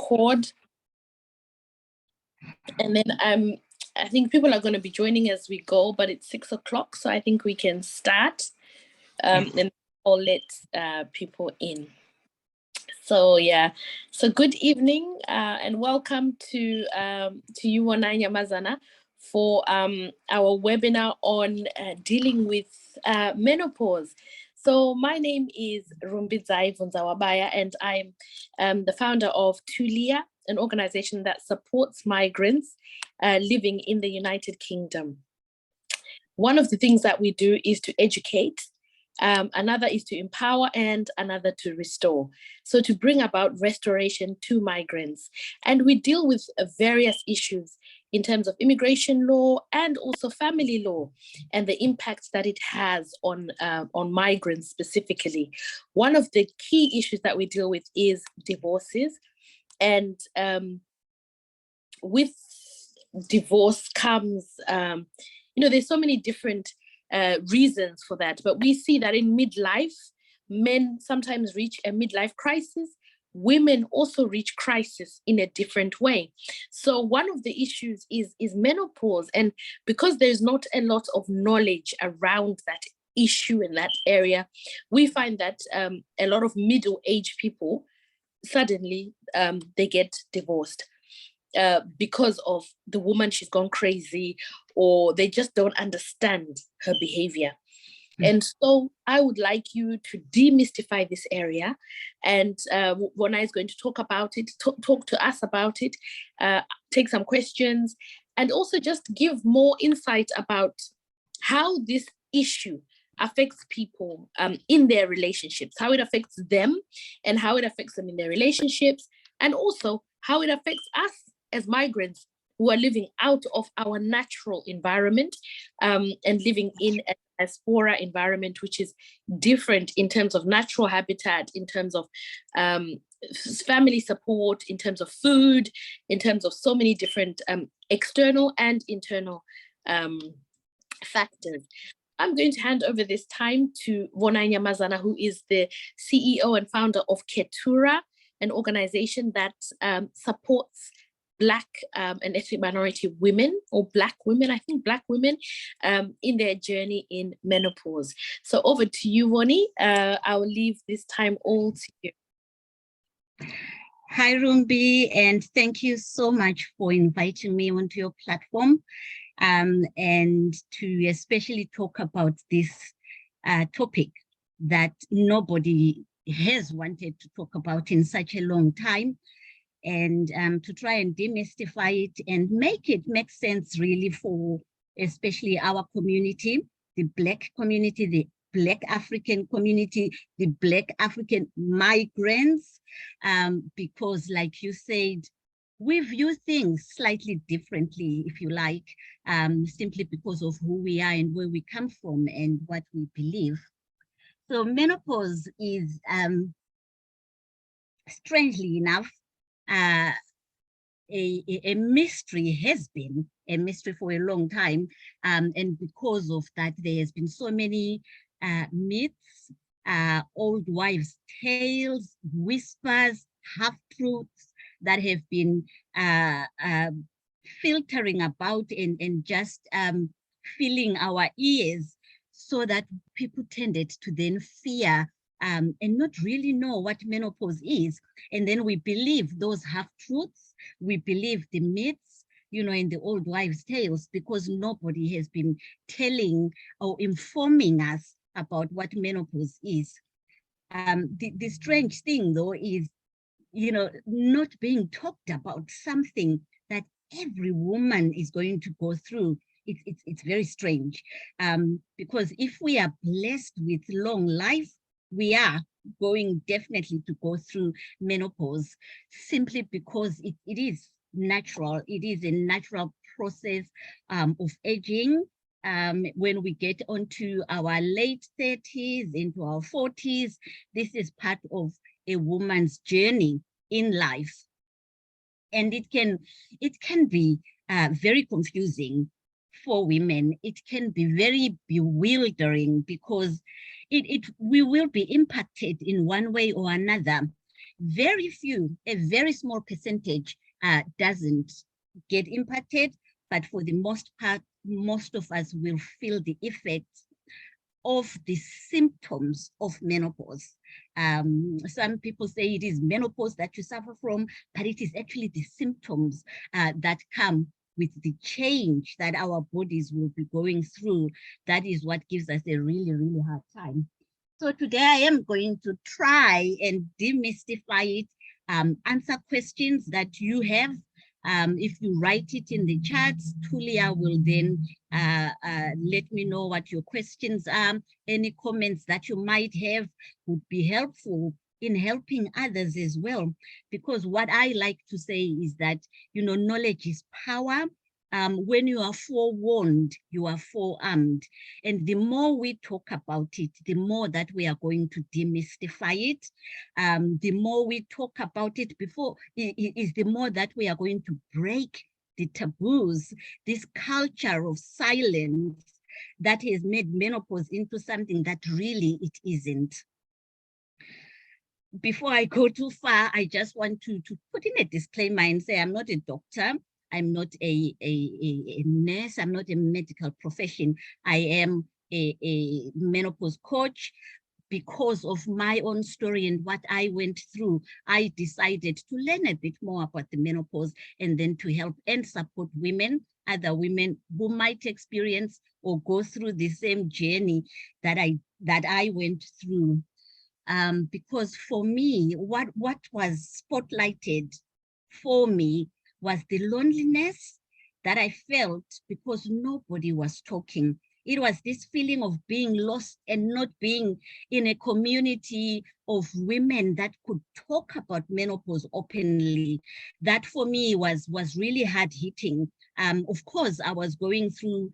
record. And then I think people are going to be joining as we go, but it's 6 o'clock, so I think we can start. And I'll let people in. So yeah, so good evening and welcome to you, Vonayi Nyamazana, for our webinar on dealing with menopause. So my name is Rumbidzai Vunzawabaya, and I'm the founder of Tulia, an organization that supports migrants living in the United Kingdom. One of the things that we do is to educate, another is to empower, and another to restore. So to bring about restoration to migrants. And we deal with various issues in terms of immigration law and also family law and the impact that it has on migrants specifically. One of the key issues that we deal with is divorces. And with divorce comes, there's so many different reasons for that, but we see that in midlife, men sometimes reach a midlife crisis. Women also reach crisis in a different way. So one of the issues is menopause, and because there's not a lot of knowledge around that issue in that area, we find that a lot of middle-aged people suddenly they get divorced. Because of the woman, she's gone crazy, or they just don't understand her behavior. And so I would like you to demystify this area. And Vonayi is going to talk about it, talk to us about it, take some questions, and also just give more insight about how this issue affects people in their relationships, how it affects them and how it affects them in their relationships, and also how it affects us as migrants who are living out of our natural environment and living in a diaspora environment, which is different in terms of natural habitat, in terms of family support, in terms of food, in terms of so many different external and internal factors. I'm going to hand over this time to Vonayi Nyamazana, who is the CEO and founder of Ketura, an organization that supports Black and ethnic minority women, or Black women, I think Black women, in their journey in menopause. So over to you, Vonayi. I will leave this time all to you. Hi, Rumbi, and thank you so much for inviting me onto your platform and to especially talk about this topic that nobody has wanted to talk about in such a long time, and to try and demystify it and make it make sense really for especially our community, the Black community, the Black African community, the Black African migrants, because like you said, we view things slightly differently, if you like, simply because of who we are and where we come from and what we believe. So menopause is, strangely enough, a mystery, has been a mystery for a long time. And because of that, there has been so many myths, old wives' tales, whispers, half-truths that have been filtering about and just filling our ears, so that people tended to then fear and not really know what menopause is. And then we believe those half-truths, we believe the myths, in the old wives' tales, because nobody has been telling or informing us about what menopause is. The strange thing, though, is, not being talked about something that every woman is going to go through. It's very strange, because if we are blessed with long life, we are going definitely to go through menopause, simply because it is natural. It is a natural process of aging. When we get onto our late 30s, into our 40s, this is part of a woman's journey in life. And it can be very confusing for women. It can be very bewildering, because we will be impacted in one way or another. Very few, a very small percentage doesn't get impacted, but for the most part, most of us will feel the effects of the symptoms of menopause. Some people say it is menopause that you suffer from, but it is actually the symptoms that come with the change that our bodies will be going through. That is what gives us a really, really hard time. So today I am going to try and demystify it, answer questions that you have. If you write it in the chats, Tulia will then let me know what your questions are. Any comments that you might have would be helpful in helping others as well. Because what I like to say is that, you know, knowledge is power. When you are forewarned, you are forearmed. And the more we talk about it, the more that we are going to demystify it. The more we talk about it is the more that we are going to break the taboos, this culture of silence that has made menopause into something that really it isn't. Before I go too far, I just want to put in a disclaimer and say I'm not a doctor. I'm not a nurse. I'm not a medical profession. I am a menopause coach. Because of my own story and what I went through, I decided to learn a bit more about the menopause and then to help and support women, other women who might experience or go through the same journey that I went through. Because for me, what was spotlighted for me was the loneliness that I felt because nobody was talking. It was this feeling of being lost and not being in a community of women that could talk about menopause openly. That for me was really hard hitting. Of course, I was going through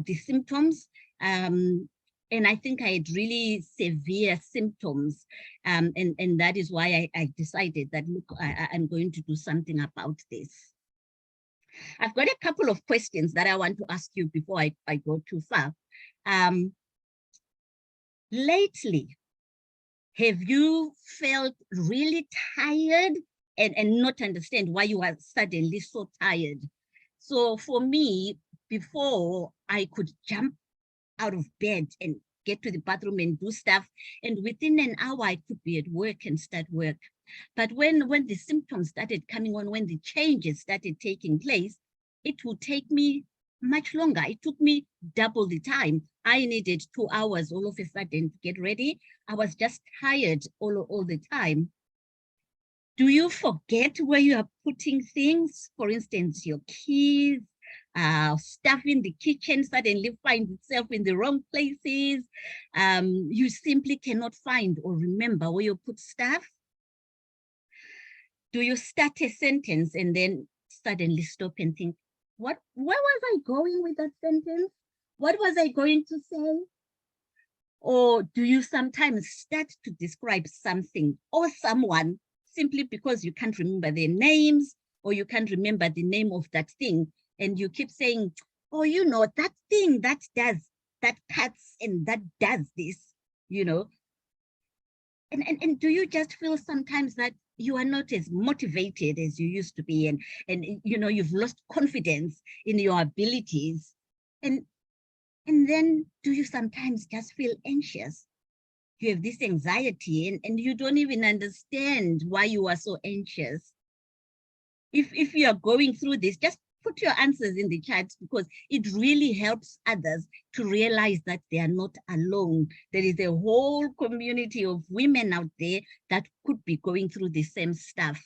the symptoms, and I think I had really severe symptoms. And that is why I decided that, look, I'm going to do something about this. I've got a couple of questions that I want to ask you before I go too far. Lately, have you felt really tired and not understand why you are suddenly so tired? So for me, before I could jump out of bed and get to the bathroom and do stuff, and within an hour I could be at work and start work. But when the symptoms started coming on, when the changes started taking place, it would take me much longer. It took me double the time. I needed 2 hours all of a sudden to get ready. I was just tired all the time. Do you forget where you are putting things? For instance, your keys, stuff in the kitchen suddenly finds itself in the wrong places. You simply cannot find or remember where you put stuff. Do you start a sentence and then suddenly stop and think, where was I going with that sentence? What was I going to say? Or do you sometimes start to describe something or someone simply because you can't remember their names or you can't remember the name of that thing, and you keep saying, oh, you know, that thing that cuts and that does this, you know? And do you just feel sometimes that you are not as motivated as you used to be, and you know, you've lost confidence in your abilities? And then do you sometimes just feel anxious? You have this anxiety and you don't even understand why you are so anxious. If you are going through this, just put your answers in the chat, because it really helps others to realize that they are not alone. There is a whole community of women out there that could be going through the same stuff.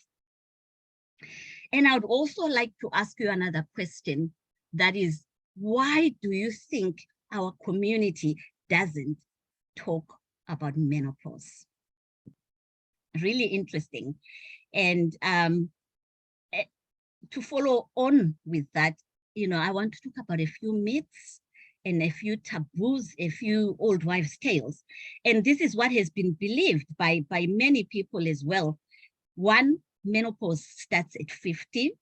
And I would also like to ask you another question. That is, why do you think our community doesn't talk about menopause? Really interesting. And to follow on with that, you know, I want to talk about a few myths and a few taboos, a few old wives' tales. And this is what has been believed by many people as well. One, menopause starts at 50.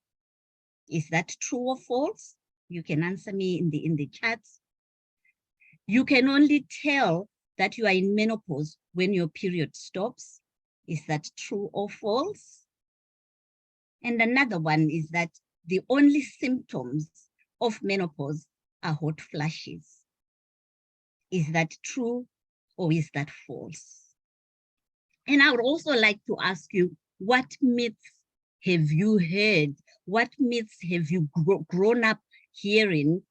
Is that true or false? You can answer me in the chats. You can only tell that you are in menopause when your period stops. Is that true or false? And another one is that the only symptoms of menopause are hot flashes. Is that true or is that false? And I would also like to ask you, what myths have you heard? What myths have you grown up hearing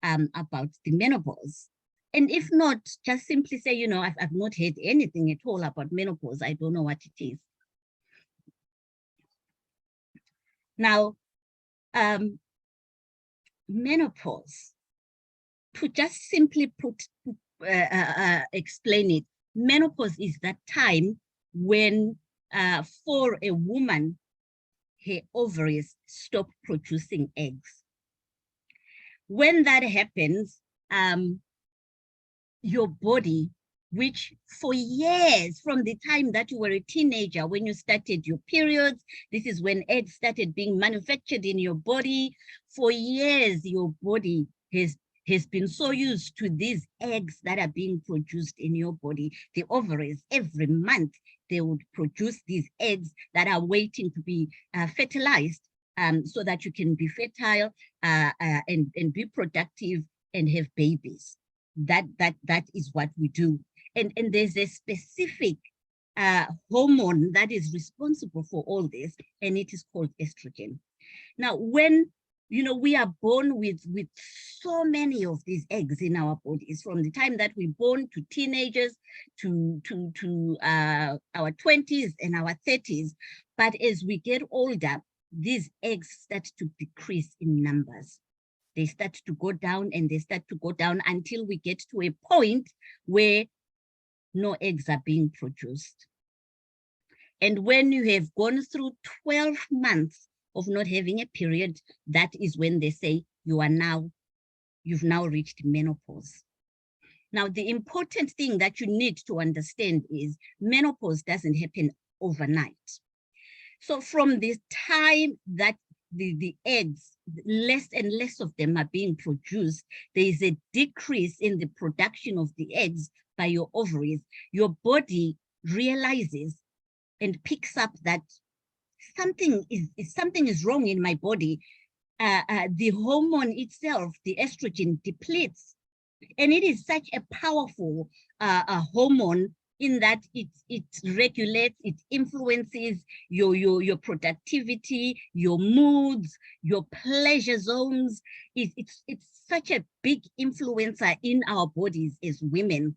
about the menopause? And if not, just simply say, you know, I've not heard anything at all about menopause. I don't know what it is. Now, menopause, to just simply explain it, menopause is that time when for a woman, her ovaries stop producing eggs. When that happens, your body, which for years, from the time that you were a teenager, when you started your periods, this is when eggs started being manufactured in your body. For years, your body has been so used to these eggs that are being produced in your body. The ovaries, every month, they would produce these eggs that are waiting to be fertilized so that you can be fertile and be productive and have babies. That is what we do. And there's a specific hormone that is responsible for all this, and it is called estrogen. Now, when we are born with so many of these eggs in our bodies, from the time that we're born to teenagers, to our 20s and our 30s. But as we get older, these eggs start to decrease in numbers. They start to go down and they start to go down until we get to a point where no eggs are being produced. And when you have gone through 12 months of not having a period, that is when they say you've now reached menopause. Now, the important thing that you need to understand is menopause doesn't happen overnight. So from the time that the eggs, less and less of them are being produced, there is a decrease in the production of the eggs by your ovaries. Your body realizes and picks up that something is wrong in my body. The hormone itself, the estrogen, depletes. And it is such a powerful hormone in that it regulates, it influences your productivity, your moods, your pleasure zones. It's such a big influencer in our bodies as women.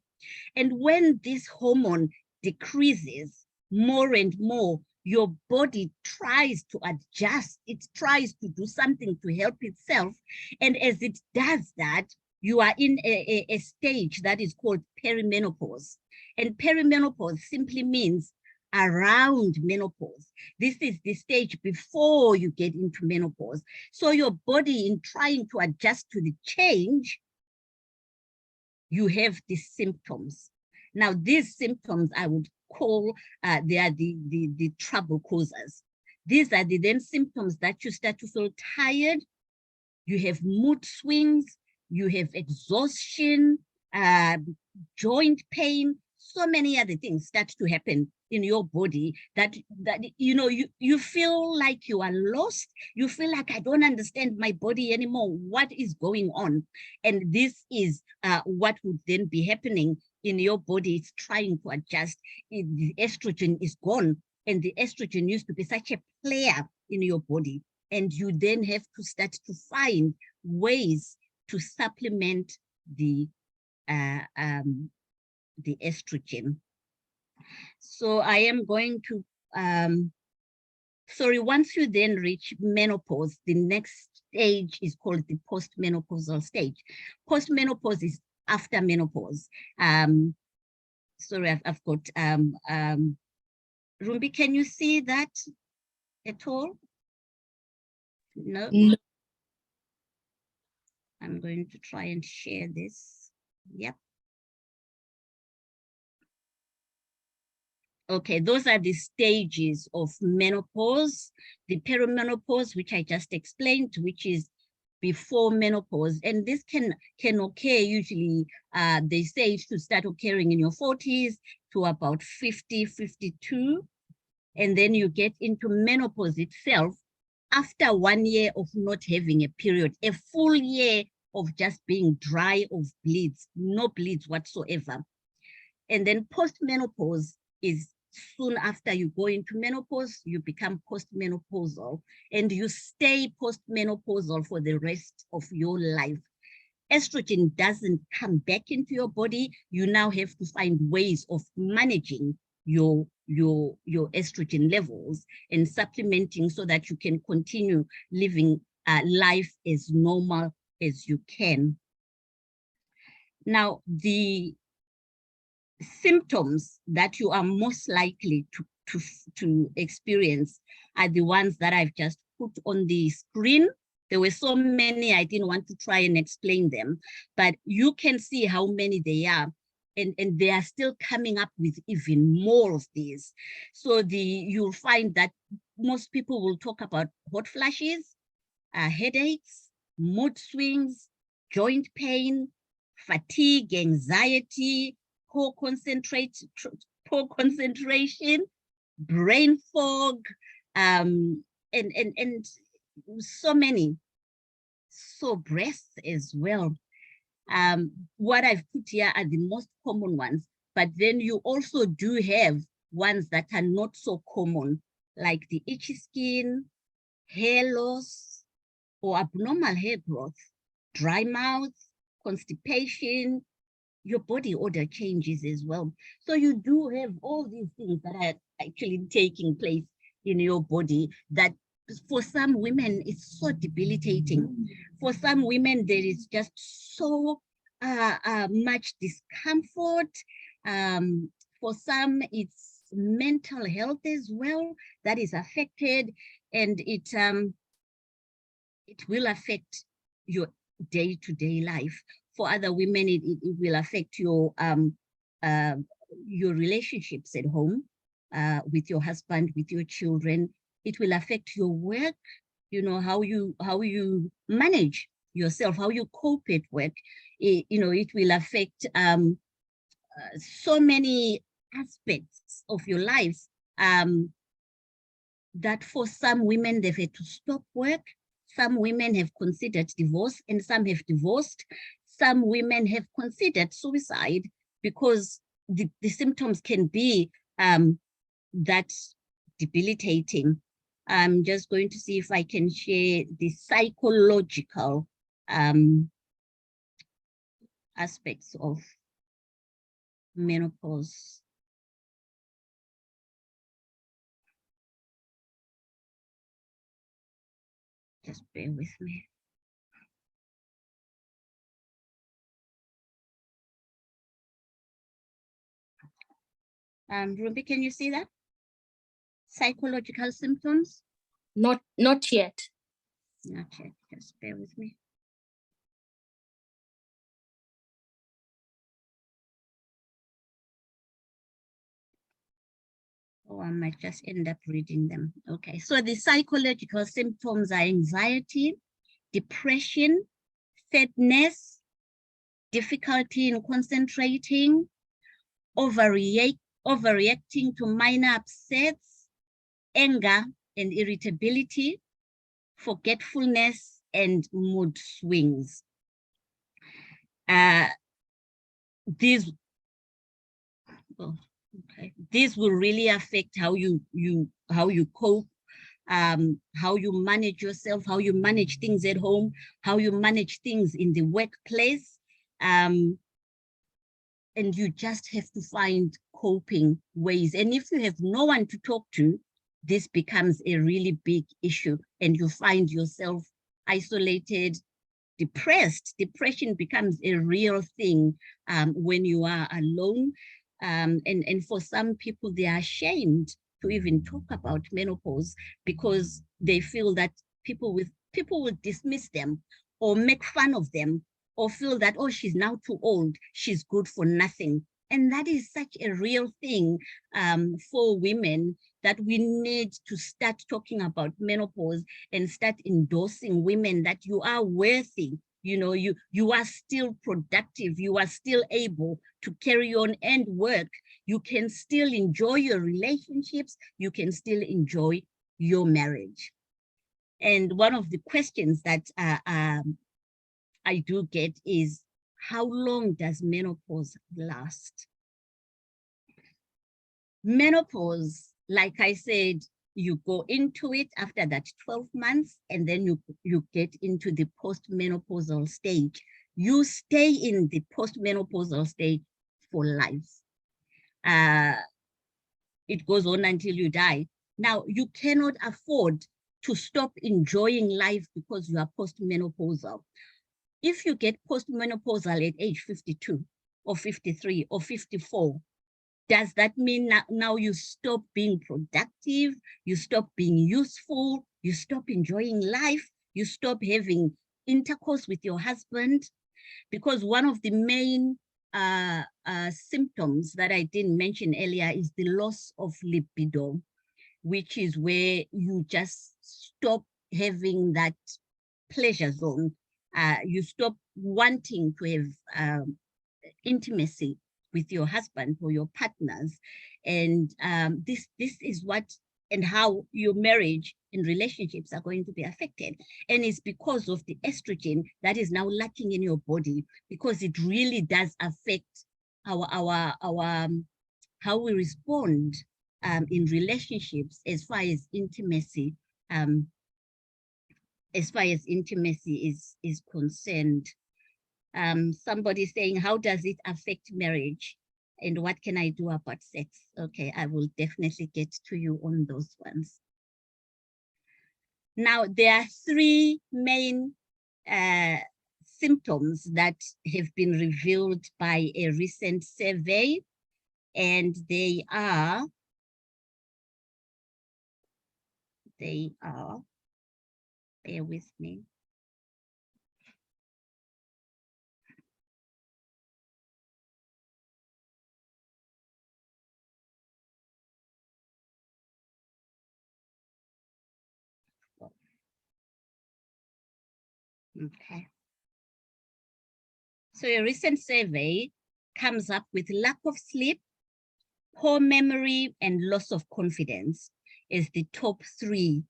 And when this hormone decreases more and more, your body tries to adjust, it tries to do something to help itself. And as it does that, you are in a stage that is called perimenopause. And perimenopause simply means around menopause. This is the stage before you get into menopause. So your body, in trying to adjust to the change, you have these symptoms. Now, these symptoms I would call, they are the trouble causers. These are the then symptoms that you start to feel tired, you have mood swings, you have exhaustion, joint pain, so many other things start to happen in your body that you feel like you are lost. You feel like, I don't understand my body anymore. What is going on? And this is what would then be happening in your body. It's trying to adjust. The estrogen is gone, and the estrogen used to be such a player in your body. And you then have to start to find ways to supplement the estrogen. So I am going to, once you then reach menopause, the next stage is called the postmenopausal stage. Postmenopause is after menopause. Sorry, I've got, Rumbi, can you see that at all? No? No. I'm going to try and share this. Yep. Okay, those are the stages of menopause. The perimenopause, which I just explained, which is before menopause. And this can occur usually, they say it should start occurring in your 40s to about 50, 52. and then you get into menopause itself after 1 year of not having a period, a full year of just being dry of bleeds, no bleeds whatsoever. And then post-menopause is soon after you go into menopause, you become post-menopausal, and you stay post-menopausal for the rest of your life. Estrogen doesn't come back into your body. You now have to find ways of managing your estrogen levels and supplementing so that you can continue living life as normal as you can. Now, the symptoms that you are most likely to experience are the ones that I've just put on the screen. There were so many, I didn't want to try and explain them, but you can see how many they are. And they are still coming up with even more of these. So you'll find that most people will talk about hot flashes, headaches, mood swings, joint pain, fatigue, anxiety, poor concentration, brain fog, and so many. So breasts as well. What I've put here are the most common ones, but then you also do have ones that are not so common, like the itchy skin, hair loss, or abnormal hair growth, dry mouth, constipation, your body odor changes as well. So you do have all these things that are actually taking place in your body that for some women, it's so debilitating. For some women, there is just so much discomfort. For some, it's mental health as well that is affected, and it will affect your day-to-day life. For other women, it will affect your relationships at home, with your husband, with your children. It will affect your work, you know, how you manage yourself, how you cope at work. It will affect so many aspects of your life, that for some women, they've had to stop work. Some women have considered divorce, and some have divorced. Some women have considered suicide because the symptoms can be that debilitating. I'm just going to see if I can share the psychological aspects of menopause. Just bear with me. Ruby, can you see that? Psychological symptoms? Not yet. Not yet, just bear with me. Oh, I might just end up reading them. Okay, so the psychological symptoms are anxiety, depression, sadness, difficulty in concentrating, overreacting to minor upsets, anger and irritability, forgetfulness, and mood swings. These will really affect how you cope, how you manage yourself, how you manage things at home, how you manage things in the workplace. And you just have to find coping ways. And if you have no one to talk to, this becomes a really big issue, and you find yourself isolated, depressed. Depression becomes a real thing when you are alone. And for some people, they are ashamed to even talk about menopause because they feel that people will dismiss them or make fun of them, or feel that, oh, she's now too old, she's good for nothing. And that is such a real thing for women, that we need to start talking about menopause and start endorsing women that you are worthy. You know, you are still productive, you are still able to carry on and work. you can still enjoy your relationships, you can still enjoy your marriage. And one of the questions that I do get is, how long does menopause last? Menopause, like I said, you go into it after that 12 months, and then you get into the postmenopausal stage. You stay in the postmenopausal stage for life. It goes on until you die. Now, you cannot afford to stop enjoying life because you are postmenopausal. If you get postmenopausal at age 52 or 53 or 54, does that mean now you stop being productive, you stop being useful, you stop enjoying life, you stop having intercourse with your husband? Because one of the main symptoms that I didn't mention earlier is the loss of libido, which is where you just stop having that pleasure zone. You stop wanting to have intimacy with your husband or your partners. And this is what and how your marriage and relationships are going to be affected. And it's because of the estrogen that is now lacking in your body, because it really does affect our how we respond in relationships as far as intimacy is concerned. Somebody saying, how does it affect marriage? And what can I do about sex? Okay, I will definitely get to you on those ones. Now, there are three main symptoms that have been revealed by a recent survey, and they are, bear with me. Okay. So a recent survey comes up with lack of sleep, poor memory, and loss of confidence as the top three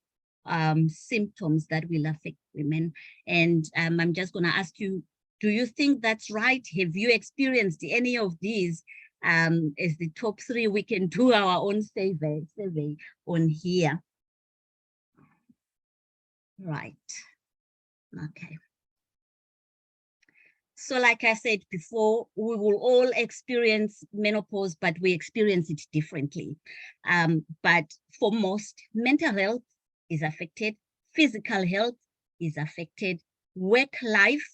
symptoms that will affect women. And I'm just going to ask you, do you think that's right? Have you experienced any of these as the top three? We can do our own survey on here. Right. Okay. So like I said before, we will all experience menopause, but we experience it differently. But for most, mental health is affected, physical health is affected, work life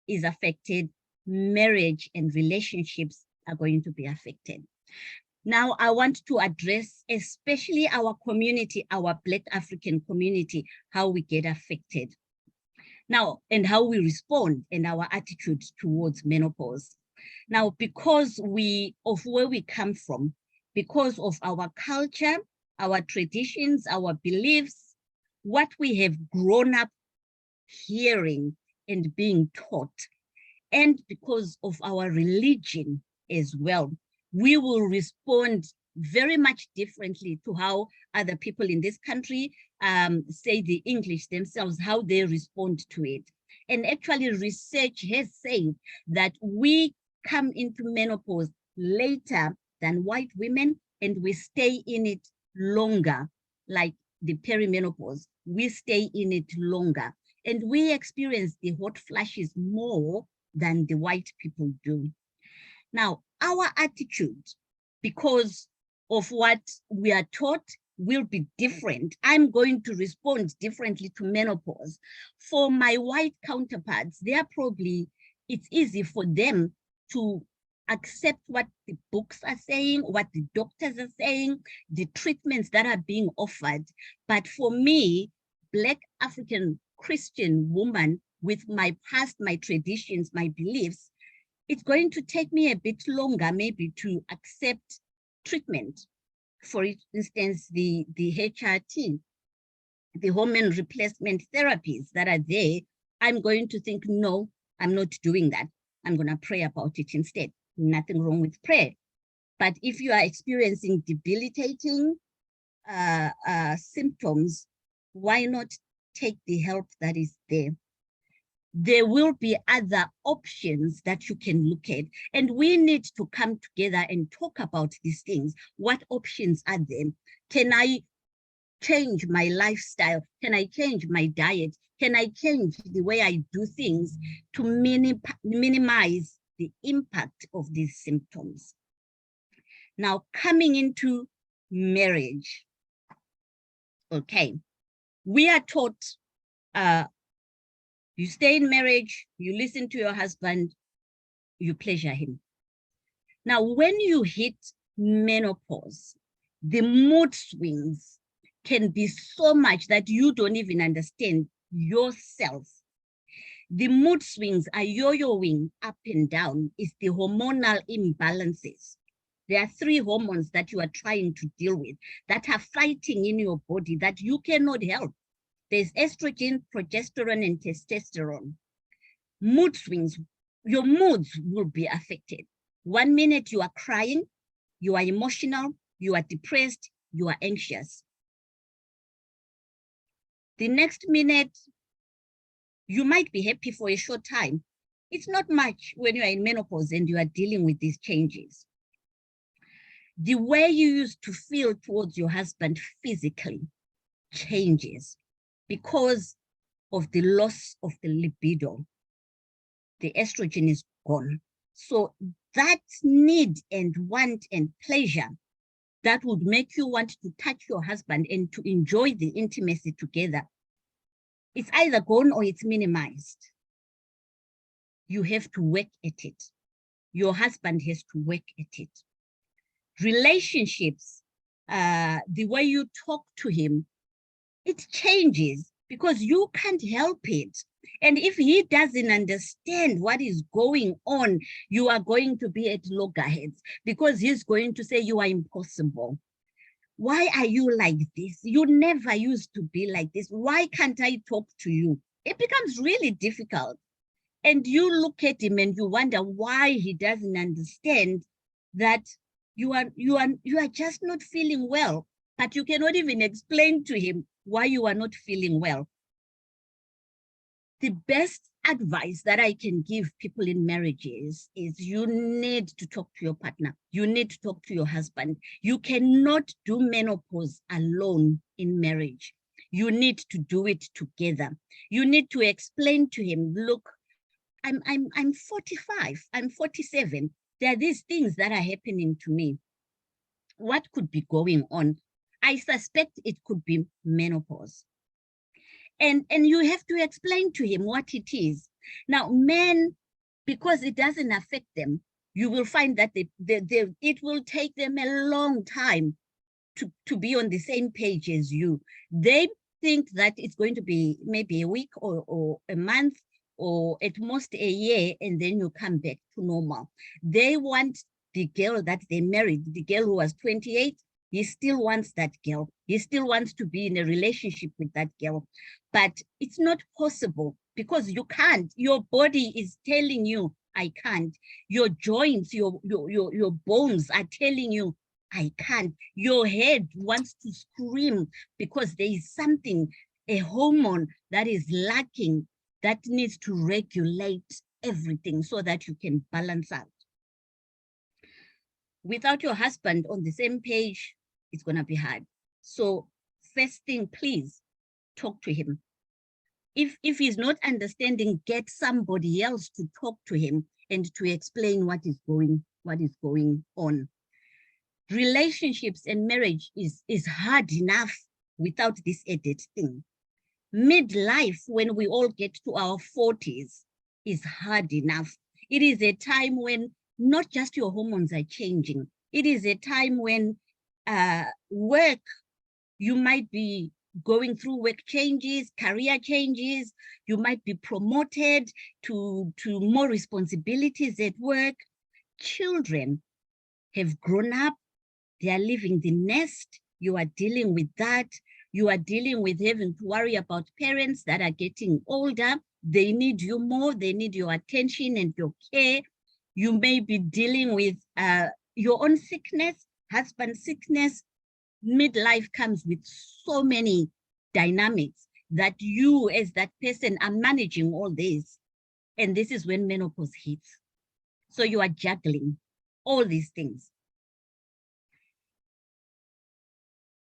is affected, marriage and relationships are going to be affected. Now, I want to address especially our community, our Black African community, how we get affected. Now, and how we respond and our attitude towards menopause. Now, because of where we come from, because of our culture, our traditions, our beliefs, what we have grown up hearing and being taught, and because of our religion as well, we will respond very much differently to how other people in this country say the English themselves, how they respond to it. And actually research has said that we come into menopause later than white women, and we stay in it longer, like the perimenopause, we stay in it longer. And we experience the hot flashes more than the white people do. Now, our attitude, because of what we are taught, will be different. I'm going to respond differently to menopause. For my white counterparts, it's easy for them to accept what the books are saying, what the doctors are saying, the treatments that are being offered. But for me, Black African Christian woman, with my past, my traditions, my beliefs, it's going to take me a bit longer maybe to accept treatment. For instance, the HRT, the hormone replacement therapies that are there. I'm going to think, no, I'm not doing that. I'm going to pray about it instead. Nothing wrong with prayer. But if you are experiencing debilitating symptoms, why not take the help that is there? There will be other options that you can look at. And we need to come together and talk about these things. What options are there? Can I change my lifestyle? Can I change my diet? Can I change the way I do things to minimize the impact of these symptoms? Now, coming into marriage. Okay, we are taught you stay in marriage, you listen to your husband, you pleasure him. Now, when you hit menopause, the mood swings can be so much that you don't even understand yourself. The mood swings are yo-yoing up and down. It's the hormonal imbalances. There are 3 hormones that you are trying to deal with that are fighting in your body that you cannot help. There's estrogen, progesterone, and testosterone. Mood swings, your moods will be affected. 1 minute you are crying, you are emotional, you are depressed, you are anxious. The next minute, you might be happy for a short time. It's not much when you are in menopause and you are dealing with these changes. The way you used to feel towards your husband physically changes because of the loss of the libido. The estrogen is gone. So that need and want and pleasure that would make you want to touch your husband and to enjoy the intimacy together, it's either gone or it's minimized. You have to work at it. Your husband has to work at it. Relationships, the way you talk to him, it changes because you can't help it. And if he doesn't understand what is going on, you are going to be at loggerheads because he's going to say you are impossible. Why are you like this? You never used to be like this. Why can't I talk to you? It becomes really difficult. And you look at him and you wonder why he doesn't understand that you are just not feeling well, but you cannot even explain to him why you are not feeling well. The best advice that I can give people in marriages is you need to talk to your partner. You need to talk to your husband. You cannot do menopause alone in marriage. You need to do it together. You need to explain to him, look, I'm 45, I'm 47. There are these things that are happening to me. What could be going on? I suspect it could be menopause. And you have to explain to him what it is. Now, men, because it doesn't affect them, you will find that it will take them a long time to be on the same page as you. They think that it's going to be maybe a week or a month or at most a year, and then you come back to normal. They want the girl that they married, the girl who was 28, he still wants that girl. He still wants to be in a relationship with that girl. But it's not possible because you can't. Your body is telling you, I can't. Your joints, your bones are telling you, I can't. Your head wants to scream because there is something, a hormone that is lacking that needs to regulate everything so that you can balance out. Without your husband on the same page, it's going to be hard. So first thing, please talk to him. If he's not understanding, get somebody else to talk to him and to explain what is going on. Relationships and marriage is hard enough without this added thing. Midlife, when we all get to our 40s, is hard enough. It is a time when not just your hormones are changing. It is a time when work, you might be going through work changes, career changes, you might be promoted to more responsibilities at work. Children have grown up, they are leaving the nest, you are dealing with that. You are dealing with having to worry about parents that are getting older. They need you more, they need your attention and your care. You may be dealing with your own sickness, husband sickness. Midlife comes with so many dynamics that you as that person are managing all this. And this is when menopause hits. So you are juggling all these things.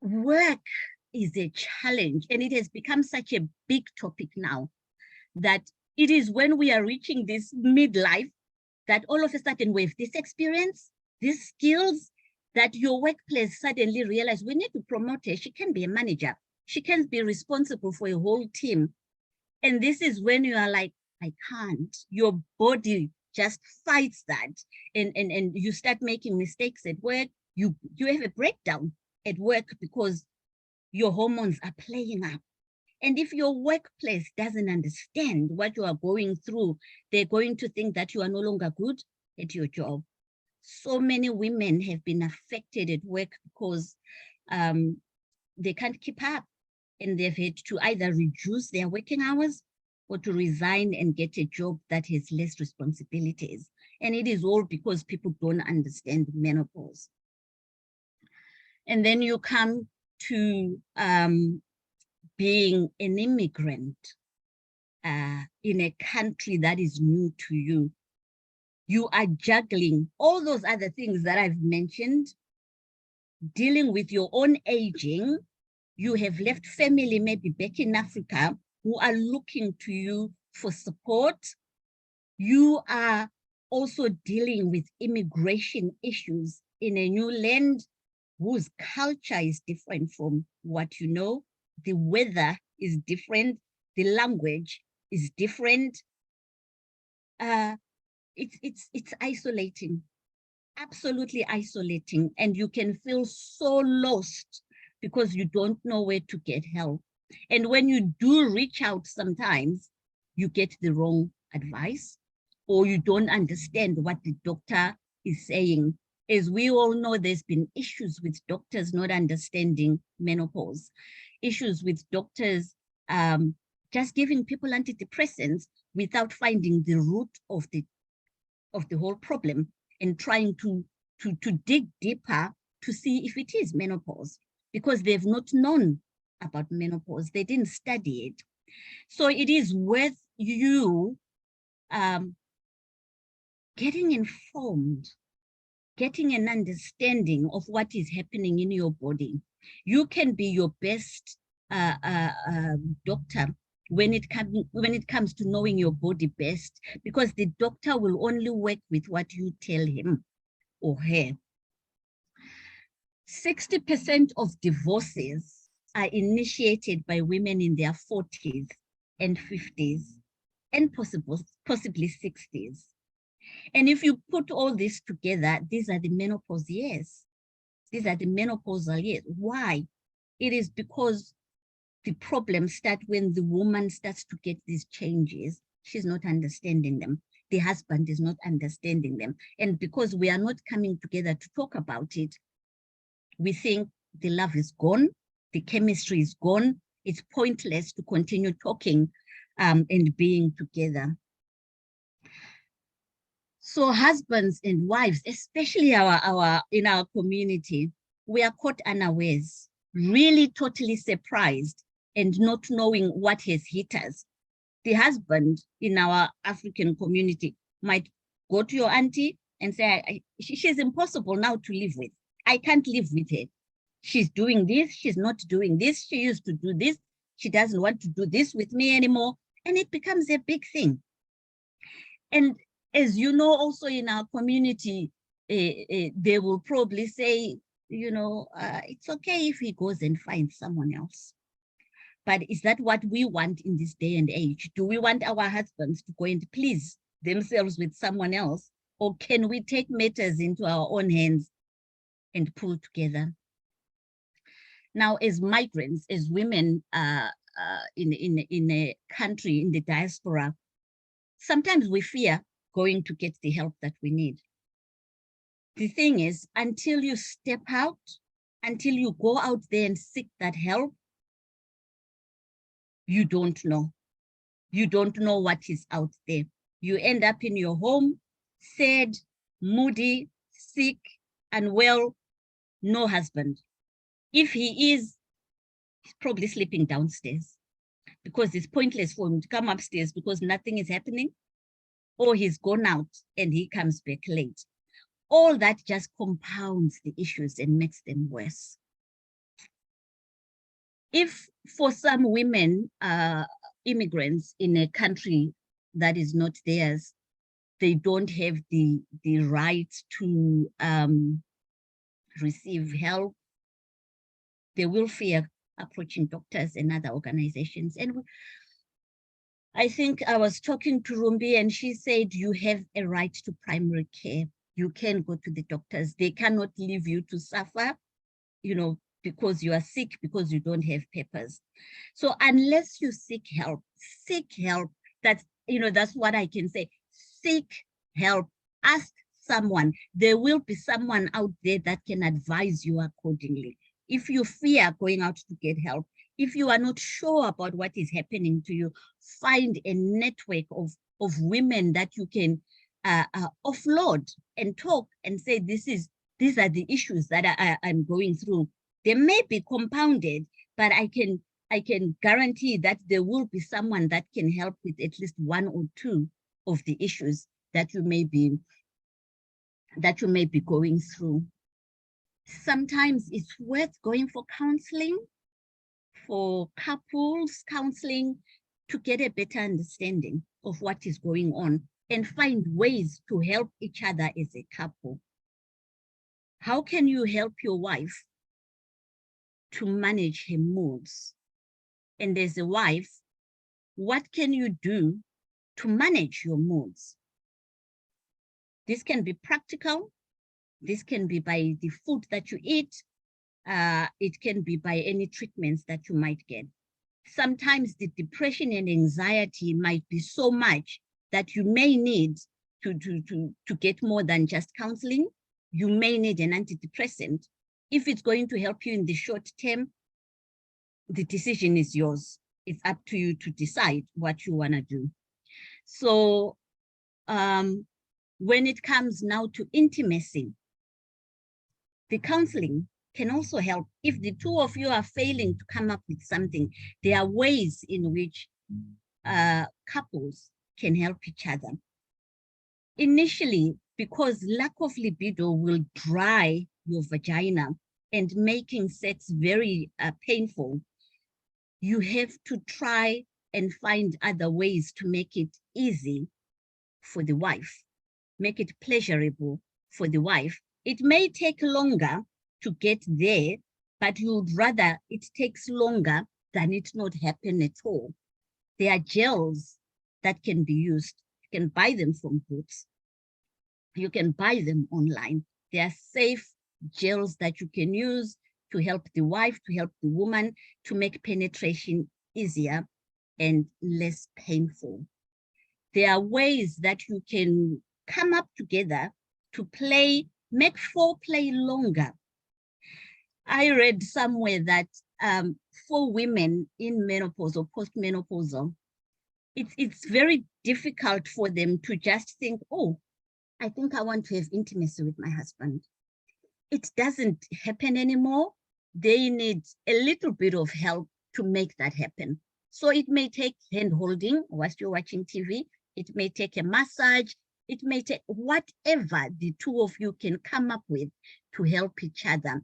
Work is a challenge, and it has become such a big topic now that it is when we are reaching this midlife that all of a sudden we have this experience, these skills, that your workplace suddenly realize we need to promote her. She can be a manager. She can be responsible for a whole team. And this is when you are like, I can't. Your body just fights that. And you start making mistakes at work. You have a breakdown at work because your hormones are playing up. And if your workplace doesn't understand what you are going through, they're going to think that you are no longer good at your job. So many women have been affected at work because they can't keep up, and they've had to either reduce their working hours or to resign and get a job that has less responsibilities. And it is all because people don't understand menopause. And then you come to being an immigrant in a country that is new to you. You are juggling all those other things that I've mentioned, dealing with your own aging. You have left family maybe back in Africa who are looking to you for support. You are also dealing with immigration issues in a new land whose culture is different from what you know. The weather is different. The language is different. It's isolating, absolutely isolating. And you can feel so lost because you don't know where to get help. And when you do reach out sometimes, you get the wrong advice, or you don't understand what the doctor is saying. As we all know, there's been issues with doctors not understanding menopause, issues with doctors just giving people antidepressants without finding the root of the whole problem and trying to dig deeper to see if it is menopause, because they've not known about menopause. They didn't study it. So it is worth you getting informed, getting an understanding of what is happening in your body. You can be your best doctor when it comes to knowing your body best, because the doctor will only work with what you tell him or her. 60% of divorces are initiated by women in their 40s and 50s and possibly 60s. And if you put all this together, these are the menopause years. These are the menopausal years. Why? It is because the problems start when the woman starts to get these changes. She's not understanding them. The husband is not understanding them. And because we are not coming together to talk about it, we think the love is gone, the chemistry is gone. It's pointless to continue talking and being together. So husbands and wives, especially in our community, we are caught unawares, really totally surprised and not knowing what has hit us. The husband in our African community might go to your auntie and say, she's impossible now to live with. I can't live with her. She's doing this, she's not doing this, she used to do this, she doesn't want to do this with me anymore. And it becomes a big thing. And as you know, also in our community, they will probably say, it's okay if he goes and finds someone else. But is that what we want in this day and age? Do we want our husbands to go and please themselves with someone else? Or can we take matters into our own hands and pull together? Now, as migrants, as women in a country, in the diaspora, sometimes we fear going to get the help that we need. The thing is, until you step out, until you go out there and seek that help, you don't know. You don't know what is out there. You end up in your home, sad, moody, sick, unwell, no husband. If he is, he's probably sleeping downstairs because it's pointless for him to come upstairs because nothing is happening, or he's gone out and he comes back late. All that just compounds the issues and makes them worse. If for some women, immigrants in a country that is not theirs, they don't have the right to receive help, they will fear approaching doctors and other organizations. And I think I was talking to Rumbi and she said, you have a right to primary care. You can go to the doctors. They cannot leave you to suffer, you know, because you are sick, because you don't have papers. So unless you seek help, that's, you know, that's what I can say. Seek help, ask someone. There will be someone out there that can advise you accordingly. If you fear going out to get help, if you are not sure about what is happening to you, find a network of women that you can offload and talk and say, these are the issues that I'm going through. They may be compounded, but I can guarantee that there will be someone that can help with at least one or two of the issues that you may be going through. Sometimes it's worth going for counseling, for couples counseling, to get a better understanding of what is going on and find ways to help each other as a couple. How can you help your wife to manage her moods? And as a wife, what can you do to manage your moods? This can be practical. This can be by the food that you eat. It can be by any treatments that you might get. Sometimes the depression and anxiety might be so much that you may need to get more than just counseling. You may need an antidepressant. If it's going to help you in the short term, the decision is yours. It's up to you to decide what you want to do. So when it comes now to intimacy, the counseling can also help. If the two of you are failing to come up with something, there are ways in which couples can help each other. Initially, because lack of libido will dry your vagina and making sex very painful, you have to try and find other ways to make it easy for the wife, make it pleasurable for the wife. It may take longer to get there, but you'd rather it takes longer than it not happen at all. There are gels that can be used. You can buy them from Boots. You can buy them online. They are safe gels that you can use to help the wife, to help the woman, to make penetration easier and less painful. There are ways that you can come up together to play, make foreplay longer. I read somewhere that for women in menopause or postmenopausal, it's very difficult for them to just think, oh, I think I want to have intimacy with my husband. It doesn't happen anymore. They need a little bit of help to make that happen. So it may take hand holding whilst you're watching TV. It may take a massage. It may take whatever the two of you can come up with to help each other.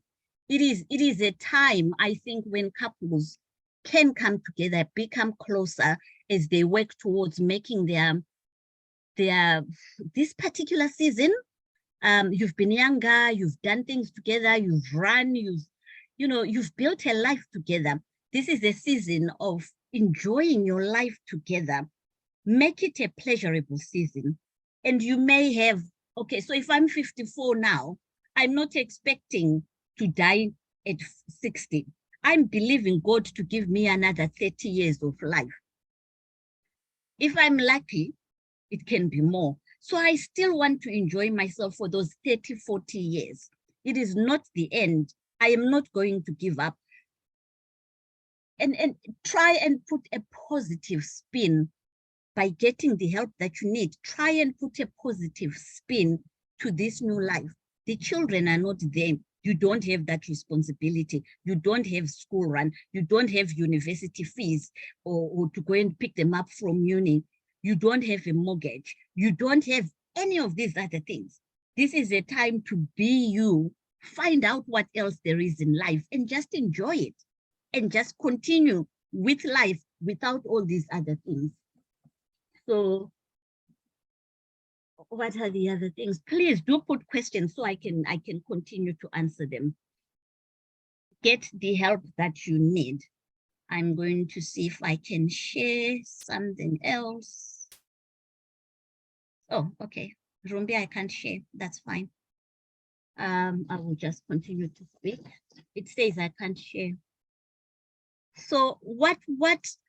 It is a time, I think, when couples can come together, become closer as they work towards making their this particular season. You've been younger, you've done things together, you've run, you've built a life together. This is a season of enjoying your life together. Make it a pleasurable season. And you may have, okay, so if I'm 54 now, I'm not expecting to die at 60. I'm believing God to give me another 30 years of life. If I'm lucky, it can be more. So I still want to enjoy myself for those 30, 40 years. It is not the end. I am not going to give up. And try and put a positive spin by getting the help that you need. Try and put a positive spin to this new life. The children are not there. You don't have that responsibility. You don't have school run. You don't have university fees or to go and pick them up from uni. You don't have a mortgage. You don't have any of these other things. This is a time to be you, find out what else there is in life and just enjoy it and just continue with life without all these other things. So what are the other things? Please do put questions so I can continue to answer them. Get the help that you need. I'm going to see if I can share something else. Oh, okay. Rumbi, I can't share. That's fine. I will just continue to speak. It says I can't share. So what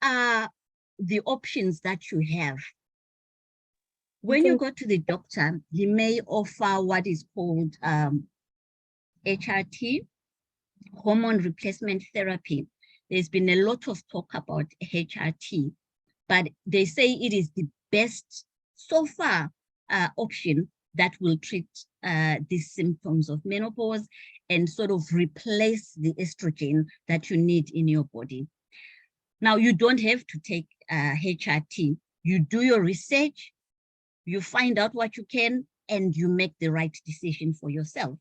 are the options that you have? When you go to the doctor, he may offer what is called HRT, hormone replacement therapy. There's been a lot of talk about HRT, but they say it is the best so far option that will treat these symptoms of menopause and sort of replace the estrogen that you need in your body. Now, you don't have to take HRT. You do your research, you find out what you can, and you make the right decision for yourself.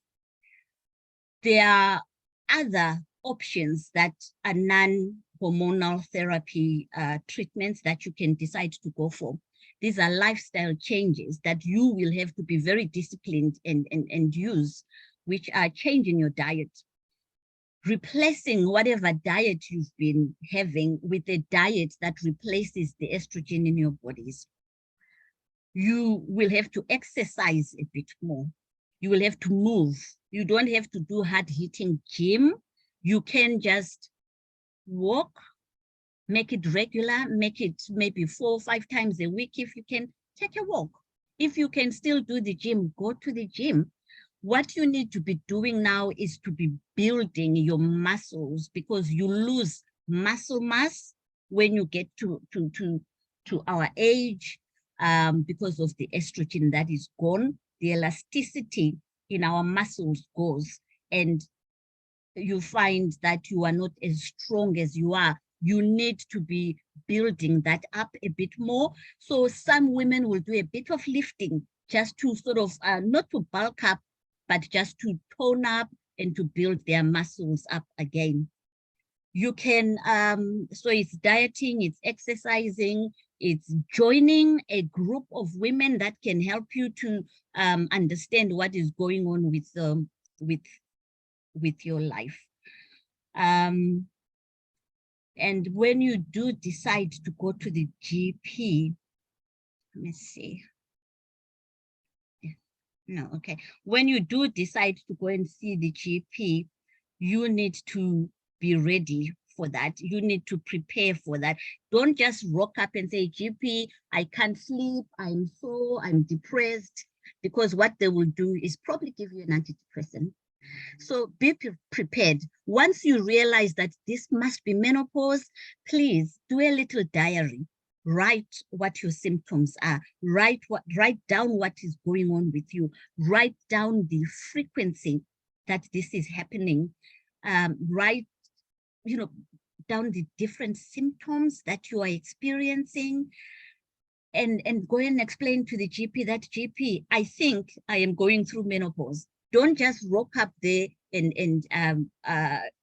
There are other options that are non-hormonal therapy treatments that you can decide to go for. These are lifestyle changes that you will have to be very disciplined and use, which are changing your diet, replacing whatever diet you've been having with a diet that replaces the estrogen in your bodies. You will have to exercise a bit more. You will have to move. You don't have to do hard-hitting gym. You can just walk, make it regular, make it maybe 4 or 5 times a week. If you can, take a walk. If you can still do the gym, go to the gym. What you need to be doing now is to be building your muscles, because you lose muscle mass when you get to our age because of the estrogen that is gone. The elasticity in our muscles goes, and you find that you are not as strong as you are. You need to be building that up a bit more. So some women will do a bit of lifting just to sort of, not to bulk up, but just to tone up and to build their muscles up again. You can, so it's dieting, it's exercising, it's joining a group of women that can help you to understand what is going on with your life. And when you do decide to go to the GP, let me see. No, okay. When you do decide to go and see the GP, you need to be ready for that. You need to prepare for that. Don't just rock up and say, GP, I can't sleep, I'm depressed, because what they will do is probably give you an antidepressant. So be prepared. Once you realize that this must be menopause, please do a little diary. Write what your symptoms are. Write down what is going on with you. Write down the frequency that this is happening. Write, down the different symptoms that you are experiencing, and go and explain to the GP that, GP, I think I am going through menopause. Don't just rock up there and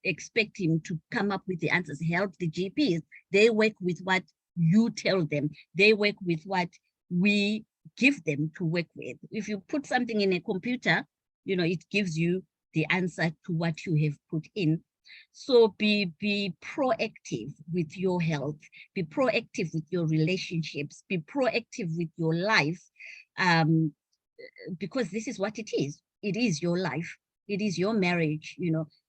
expect him to come up with the answers. Help the GPs. They work with what you tell them. They work with what we give them to work with. If you put something in a computer, it gives you the answer to what you have put in. So be proactive with your health, be proactive with your relationships, be proactive with your life, because this is what it is. It is your life. It is your marriage,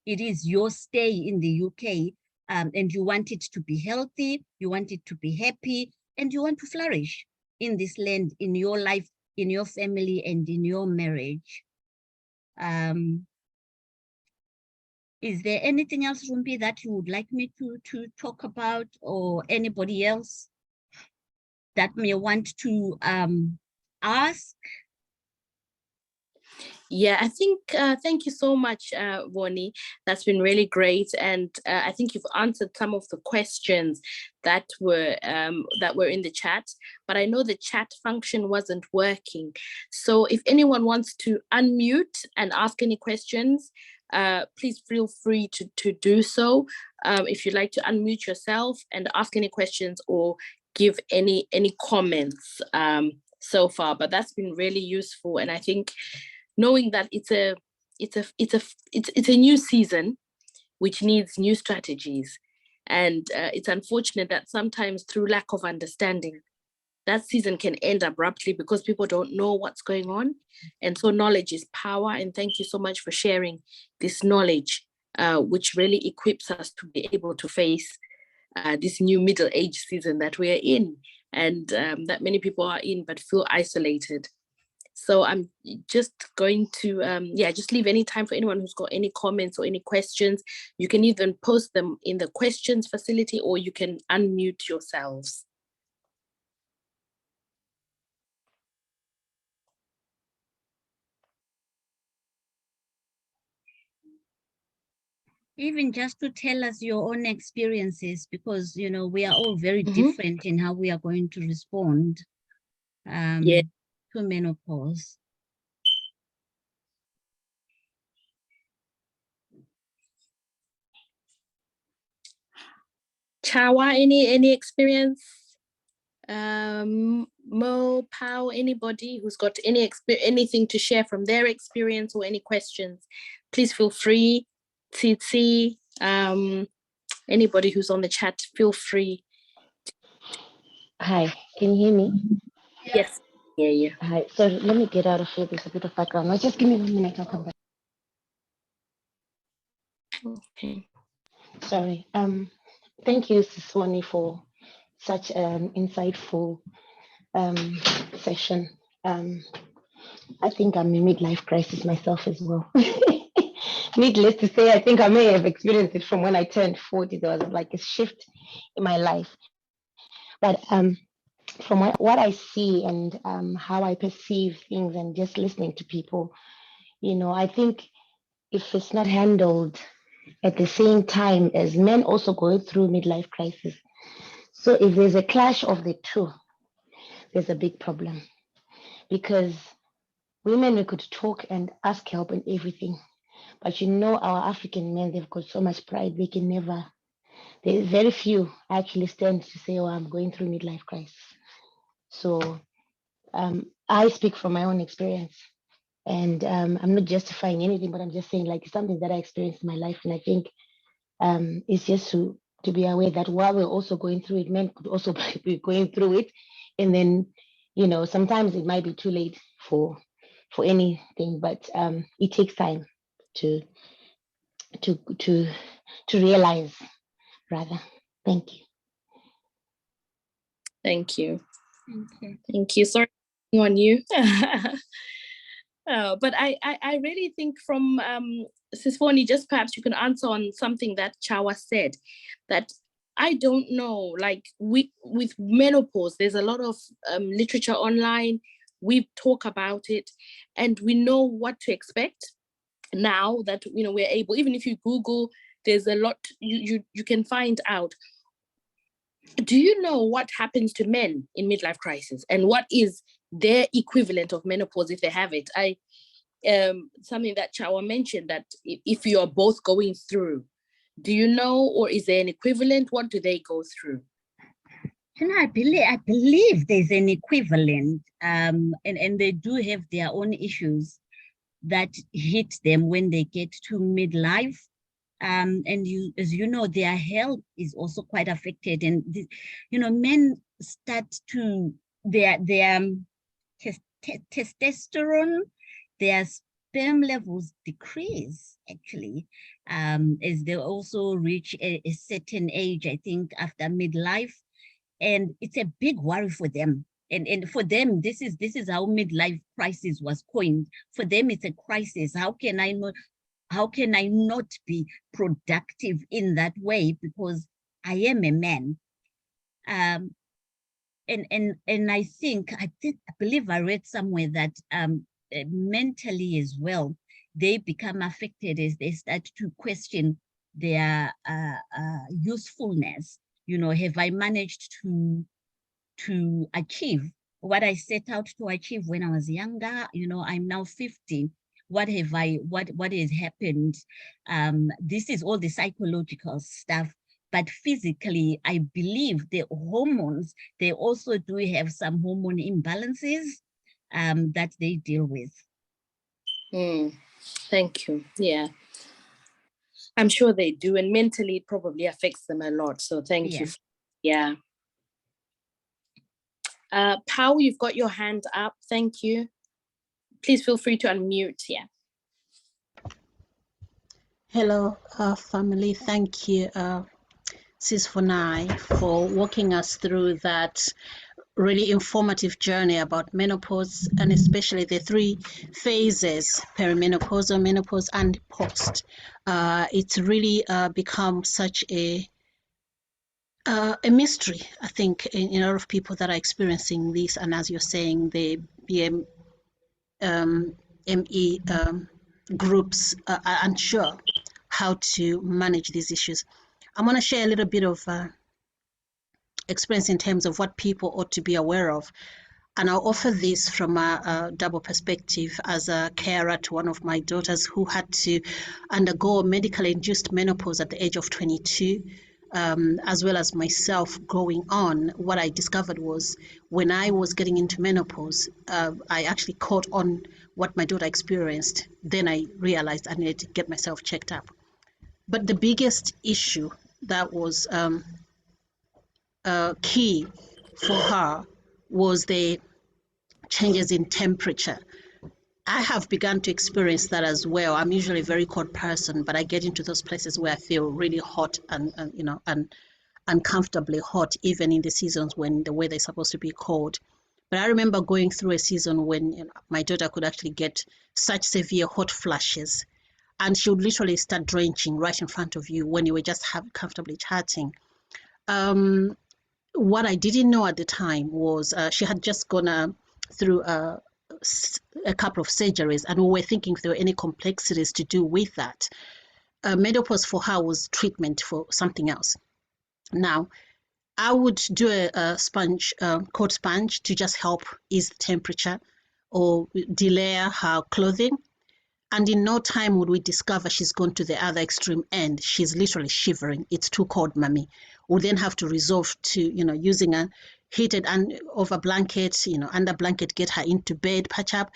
it is your stay in the UK, and you want it to be healthy, you want it to be happy, and you want to flourish in this land, in your life, in your family, and in your marriage. Is there anything else, Rumbi, that you would like me to talk about, or anybody else that may want to ask? Yeah, I think, thank you so much, Vonayi. That's been really great. And I think you've answered some of the questions that were in the chat, but I know the chat function wasn't working. So if anyone wants to unmute and ask any questions, please feel free to do so. If you'd like to unmute yourself and ask any questions or give any comments so far, but that's been really useful. And I think knowing that it's a new season which needs new strategies, and it's unfortunate that sometimes through lack of understanding that season can end abruptly because people don't know what's going on. And so knowledge is power, and thank you so much for sharing this knowledge, which really equips us to be able to face this new middle age season that we are in, and that many people are in but feel isolated. So I'm just going to, just leave any time for anyone who's got any comments or any questions. You can even post them in the questions facility, or you can unmute yourselves. Even just to tell us your own experiences, because, you know, we are all very different in how we are going to respond to menopause. Chawa, any experience? Mo, Pao, anybody who's got anything to share from their experience or any questions, please feel free. Tsitsi, anybody who's on the chat, feel free. Hi, can you hear me? Yes, hear you. Hi, sorry, let me get out of here. There's a bit of background noise. Just give me 1 minute, I'll come back. Okay. Sorry. Thank you, Siswani, for such an insightful session. I think I'm in midlife crisis myself as well. Needless to say, I think I may have experienced it from when I turned 40. There was like a shift in my life. But from what I see and how I perceive things and just listening to people, you know, I think if it's not handled at the same time as men also going through midlife crisis, so if there's a clash of the two, there's a big problem. Because women, we could talk and ask help and everything, but you know, our African men, they've got so much pride, they can never, there's very few actually stand to say, oh, I'm going through midlife crisis. So I speak from my own experience, and I'm not justifying anything, but I'm just saying like it's something that I experienced in my life. And I think it's just to be aware that while we're also going through it, men could also be going through it. And then, you know, sometimes it might be too late for anything, but it takes time to realize, rather. Thank you. Thank you. Okay. Thank you. Sorry on you. But I really think from Sis Vonayi, just perhaps you can answer on something that Chawa said, that I don't know, like with menopause, there's a lot of literature online. We talk about it and we know what to expect now that, you know, we're able, even if you Google, there's a lot you can find out. Do you know what happens to men in midlife crisis and what is their equivalent of menopause if they have it? Something that Chawa mentioned, that if you are both going through, do you know, or is there an equivalent? What do they go through? You know, I believe there's an equivalent, and they do have their own issues that hit them when they get to midlife. And as you know, their health is also quite affected. And, you know, men start to, their testosterone, their sperm levels decrease, actually, as they also reach a certain age, I think, after midlife. And it's a big worry for them. And for them, this is how midlife crisis was coined. For them, it's a crisis. How can I not be productive in that way because I am a man? And I believe I read somewhere that mentally as well, they become affected as they start to question their usefulness. You know, have I managed to achieve what I set out to achieve when I was younger? You know, I'm now 50. What has happened? This is all the psychological stuff. But physically, I believe the hormones, they also do have some hormone imbalances that they deal with. Thank you. Yeah, I'm sure they do. And mentally, it probably affects them a lot. So thank you. Yeah. Pao, you've got your hand up. Thank you. Please feel free to unmute. Yeah. Hello, family. Thank you, Sis Vonayi, for walking us through that really informative journey about menopause, and especially the 3 phases: perimenopausal, menopause, and post. It's really become such a mystery, I think, in a lot of people that are experiencing this. And as you're saying, the ME groups are unsure how to manage these issues. I'm going to share a little bit of experience in terms of what people ought to be aware of. And I'll offer this from a double perspective as a carer to one of my daughters who had to undergo medically induced menopause at the age of 22, as well as myself going on. What I discovered was when I was getting into menopause, I actually caught on what my daughter experienced. Then I realized I needed to get myself checked up. But the biggest issue that was key for her was the changes in temperature. I have begun to experience that as well. I'm usually a very cold person, but I get into those places where I feel really hot and uncomfortably hot, even in the seasons when the weather is supposed to be cold. But I remember going through a season when my daughter could actually get such severe hot flashes, and she would literally start drenching right in front of you when you were just comfortably chatting. What I didn't know at the time was she had just gone through a couple of surgeries, and we were thinking if there were any complexities to do with that. Menopause for her was treatment for something else. Now, I would do a sponge, cold sponge, to just help ease the temperature or delay her clothing. And in no time would we discover she's gone to the other extreme end. She's literally shivering. It's too cold, mommy. We'll then have to resort to, using a heated and over blanket, under blanket, get her into bed, patch up.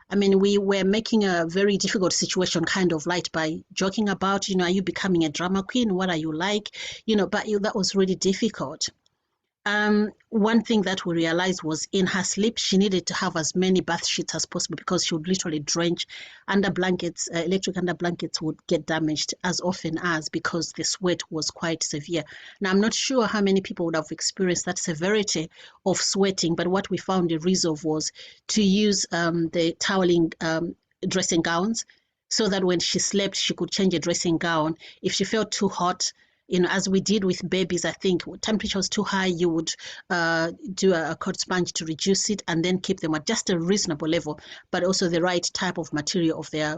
I mean, we were making a very difficult situation kind of light by joking about, are you becoming a drama queen? What are you like? But that was really difficult. One thing that we realized was in her sleep, she needed to have as many bath sheets as possible because she would literally drench. Under blankets, electric under blankets would get damaged as often as, because the sweat was quite severe. Now, I'm not sure how many people would have experienced that severity of sweating, but what we found a resolve was to use the toweling dressing gowns, so that when she slept, she could change a dressing gown. If she felt too hot, as we did with babies, I think temperature was too high, you would do a cold sponge to reduce it and then keep them at just a reasonable level, but also the right type of material of their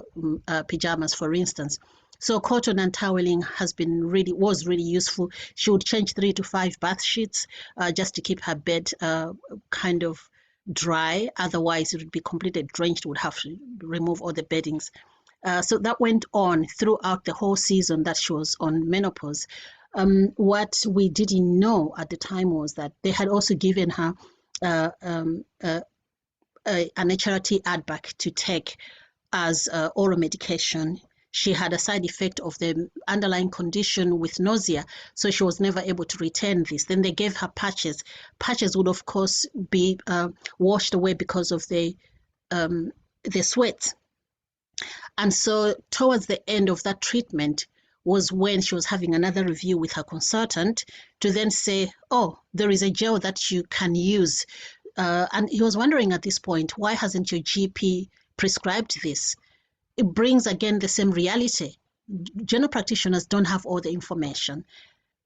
pajamas, for instance. So cotton and toweling was really useful. She would change 3 to 5 bath sheets just to keep her bed kind of dry. Otherwise, it would be completely drenched. Would have to remove all the beddings. So that went on throughout the whole season that she was on menopause. What we didn't know at the time was that they had also given her an HRT add-back to take as oral medication. She had a side effect of the underlying condition with nausea, so she was never able to retain this. Then they gave her patches. Patches would, of course, be washed away because of the sweat. And so towards the end of that treatment was when she was having another review with her consultant to then say, oh, there is a gel that you can use. And he was wondering at this point, why hasn't your GP prescribed this? It brings again the same reality. General practitioners don't have all the information.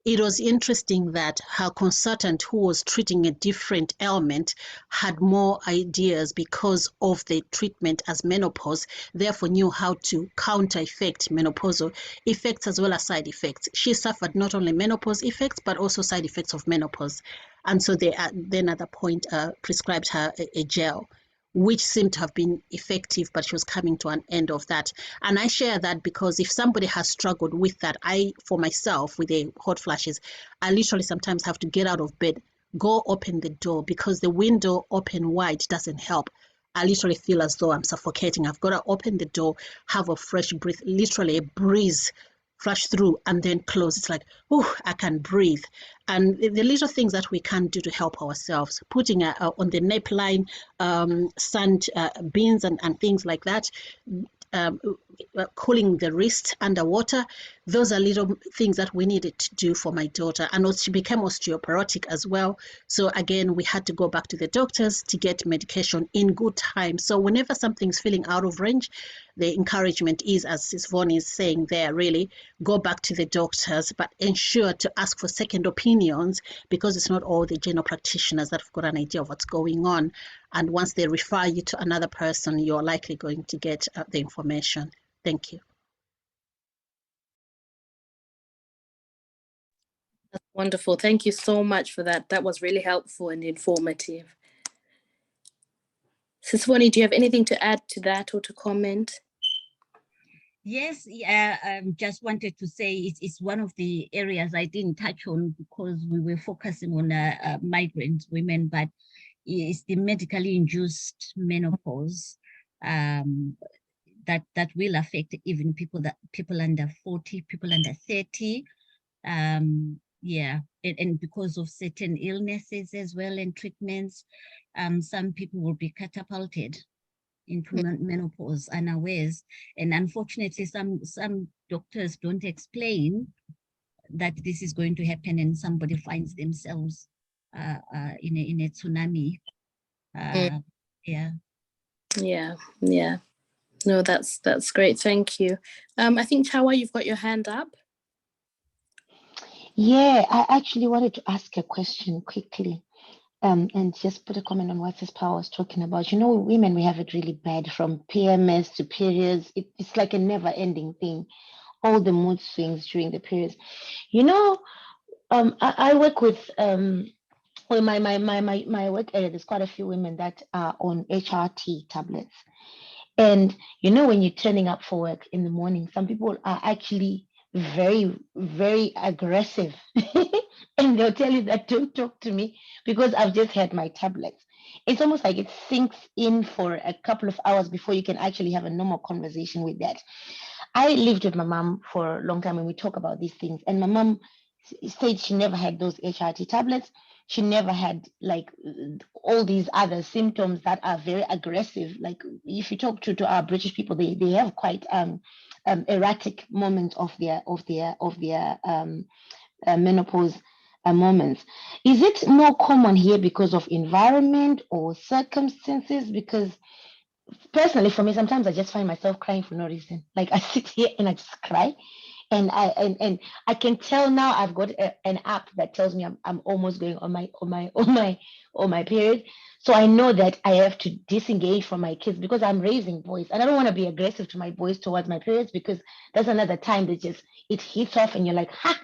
it was interesting that her consultant, who was treating a different ailment, had more ideas because of the treatment as menopause, therefore knew how to counter effect menopausal effects as well as side effects. She suffered not only menopause effects, but also side effects of menopause. And so they then at that point prescribed her a gel, which seemed to have been effective, but she was coming to an end of that. And I share that because if somebody has struggled with that, for myself, with the hot flashes, I literally sometimes have to get out of bed, go open the door, because the window open wide doesn't help. I literally feel as though I'm suffocating. I've got to open the door, have a fresh breath, literally a breeze flush through and then close. It's like, oh, I can breathe. And the little things that we can do to help ourselves, putting on the neckline sand beans and things like that, cooling the wrist underwater. Those are little things that we needed to do for my daughter. And she became osteoporotic as well. So again, we had to go back to the doctors to get medication in good time. So whenever something's feeling out of range, the encouragement is, as Vonnie is saying there, really go back to the doctors, but ensure to ask for second opinions, because it's not all the general practitioners that have got an idea of what's going on. And once they refer you to another person, you're likely going to get the information. Thank you. That's wonderful. Thank you so much for that. That was really helpful and informative. Sis Vonnie, do you have anything to add to that or to comment? Yes, just wanted to say it's one of the areas I didn't touch on because we were focusing on migrant women, but it's the medically induced menopause that will affect even people under 40, people under 30. Yeah, and because of certain illnesses as well and treatments, some people will be catapulted into menopause unawares. And unfortunately, some doctors don't explain that this is going to happen, and somebody finds themselves in a tsunami. Yeah. No, that's great. Thank you. I think Chawa, you've got your hand up. Yeah, I actually wanted to ask a question quickly. And just put a comment on what Sis Power was talking about. You know, women, we have it really bad, from PMS to periods. It's like a never-ending thing. All the mood swings during the periods. You know, I work with well, my work area. There's quite a few women that are on HRT tablets, and you know, when you're turning up for work in the morning, some people are actually very, very aggressive. And they'll tell you that don't talk to me because I've just had my tablets. It's almost like it sinks in for a couple of hours before you can actually have a normal conversation with that. I lived with my mom for a long time and we talk about these things. And my mom said she never had those HRT tablets. She never had like all these other symptoms that are very aggressive. Like if you talk to our British people, they have quite erratic moments of their menopause moments. Is it more common here because of environment or circumstances? Because personally, for me, sometimes I just find myself crying for no reason. Like I sit here and I just cry, and I can tell now I've got an app that tells me I'm almost going on my period. So I know that I have to disengage from my kids because I'm raising boys, and I don't want to be aggressive to my boys towards my periods, because that's another time that just it hits off and you're like, ha,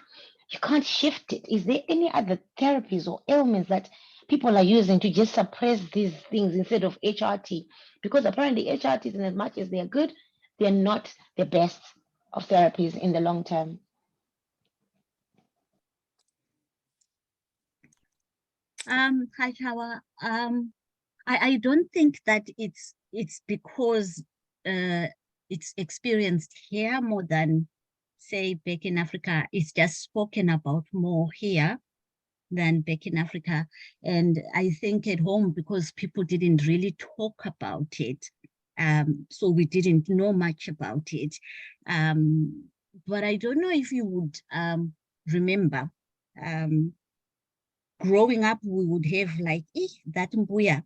you can't shift it. Is there any other therapies or ailments that people are using to just suppress these things instead of HRT? Because apparently HRTs, in as much as they're good, they're not the best of therapies in the long term. Hi, Chawa. I don't think that it's because it's experienced here more than, say, back in Africa. It's just spoken about more here than back in Africa. And I think at home, because people didn't really talk about it, so we didn't know much about it. But I don't know if you would remember, growing up, we would have like, that mbuya,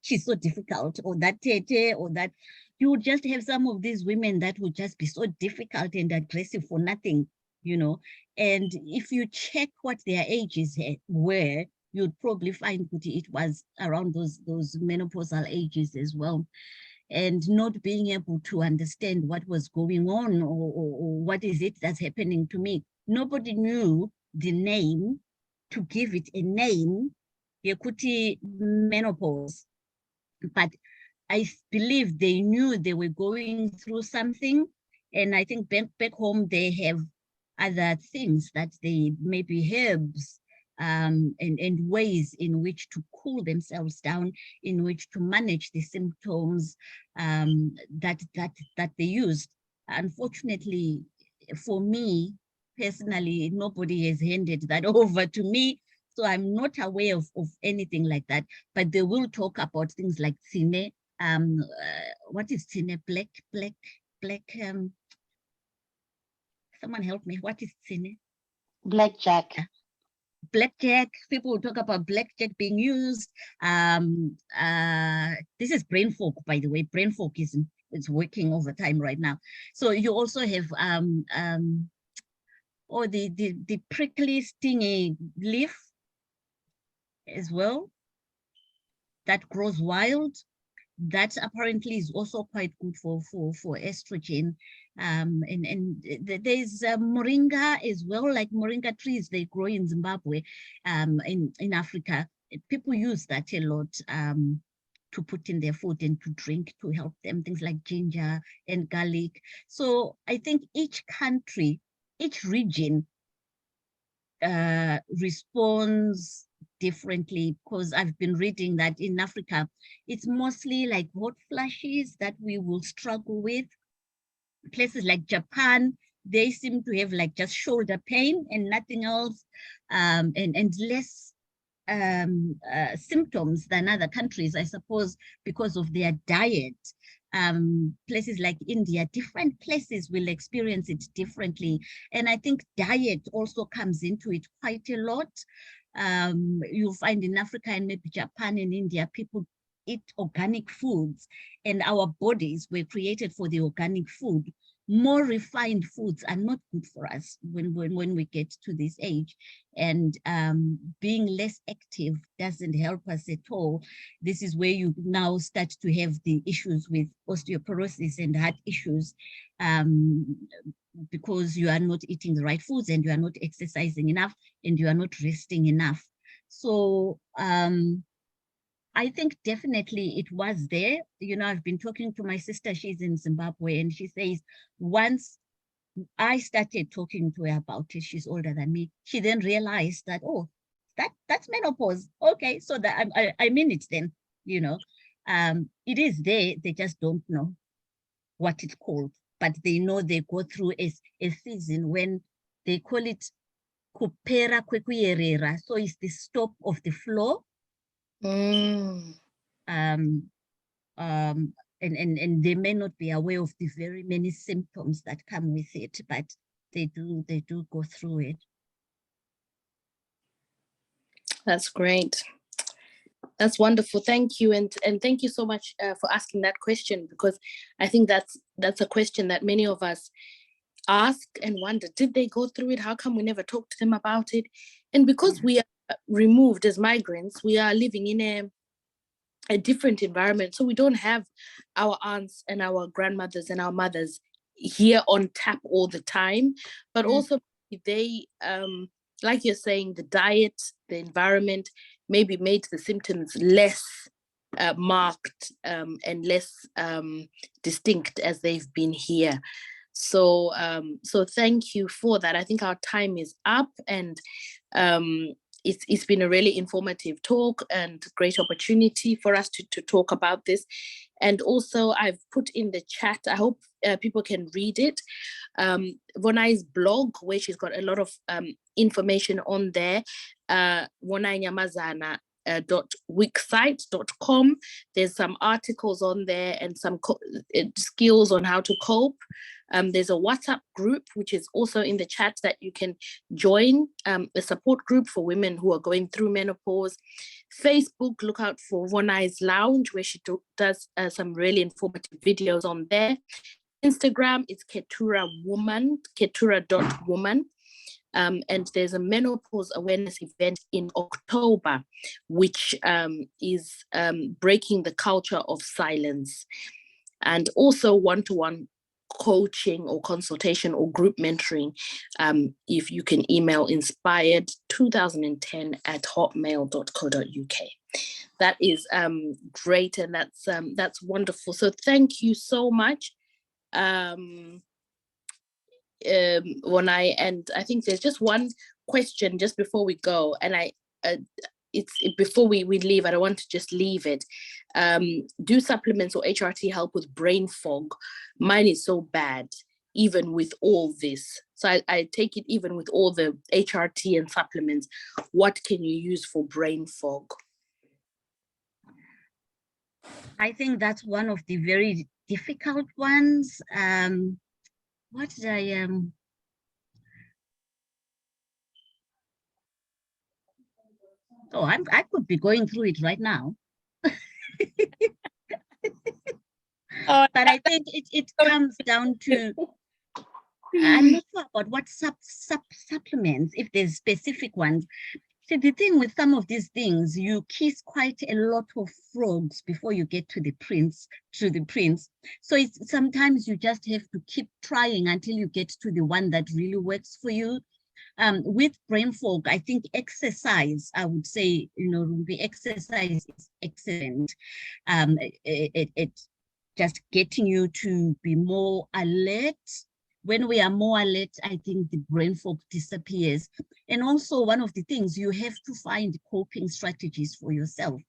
she's so difficult, or that tete, or that. You would just have some of these women that would just be so difficult and aggressive for nothing. you know. And if you check what their ages were, you'd probably find that it was around those menopausal ages as well. And not being able to understand what was going on, or what is it that's happening to me. Nobody knew the name, to give it a name, Yekuti menopause. But I believe they knew they were going through something. And I think back home, they have other things that they, maybe herbs, and ways in which to cool themselves down, in which to manage the symptoms that they used. Unfortunately, for me personally, nobody has handed that over to me. So I'm not aware of anything like that, but they will talk about things like tsine. What is tsine? Black, someone help me. What is tsine? Blackjack. Blackjack. People will talk about blackjack being used. This is brain fog, by the way. Brain fog is working overtime right now. So you also have the prickly, stingy leaf as well that grows wild. That apparently is also quite good for estrogen. And there's moringa as well, like moringa trees, they grow in Zimbabwe, in Africa. People use that a lot to put in their food and to drink to help them, things like ginger and garlic. So I think each country, each region responds differently, because I've been reading that in Africa, it's mostly like hot flashes that we will struggle with. Places like Japan, they seem to have like just shoulder pain and nothing else, and less symptoms than other countries, I suppose, because of their diet. Places like India, different places will experience it differently. And I think diet also comes into it quite a lot. You'll find in Africa and maybe Japan and India, people eat organic foods, and our bodies were created for the organic food. More refined foods are not good for us when we get to this age, and being less active doesn't help us at all. This is where you now start to have the issues with osteoporosis and heart issues, because you are not eating the right foods, and you are not exercising enough, and you are not resting enough. So I think definitely it was there. You know, I've been talking to my sister, she's in Zimbabwe, and she says once I started talking to her about it, she's older than me, she then realized that, oh, that's menopause. Okay, so that I'm in it then, you know. It is there, they just don't know what it's called, but they know they go through a season when they call it kupera kwekuyerera. So it's the stop of the flow. And they may not be aware of the very many symptoms that come with it, but they do go through it. That's great. That's wonderful. Thank you. And thank you so much for asking that question, because I think that's a question that many of us ask and wonder, did they go through it? How come we never talked to them about it? And because we are removed as migrants, we are living in a different environment. So we don't have our aunts and our grandmothers and our mothers here on tap all the time. But also they, like you're saying, the diet, the environment maybe made the symptoms less marked and less distinct as they've been here. So thank you for that. I think our time is up, and it's been a really informative talk and great opportunity for us to talk about this. And also I've put in the chat, I hope people can read it, Vonayi's blog, where she's got a lot of information on there, Vonayi Nyamazana .wixsite.com. There's some articles on there and some skills on how to cope. There's a WhatsApp group, which is also in the chat, that you can join, a support group for women who are going through menopause. Facebook, look out for Vonayi's Lounge, where she does some really informative videos on there. Instagram, it's ketura.woman. And there's a menopause awareness event in October, which is breaking the culture of silence, and also one-to-one coaching or consultation or group mentoring. If you can email inspired2010@hotmail.co.uk. That is great, and that's wonderful. So thank you so much, Vonayi. And I think there's just one question just before we go, and before we leave, I don't want to just leave it. Do supplements or HRT help with brain fog? Mine is so bad, even with all this. So I take it, even with all the HRT and supplements, what can you use for brain fog? I think that's one of the very difficult ones. What did I Oh, I could be going through it right now. But I think it comes down to, I'm not sure about what supplements, if there's specific ones. See, the thing with some of these things, you kiss quite a lot of frogs before you get to the prince. So it's sometimes you just have to keep trying until you get to the one that really works for you. With brain fog, I think exercise, I would say, the exercise is excellent. It just getting you to be more alert. When we are more alert, I think the brain fog disappears. And also, one of the things, you have to find coping strategies for yourself.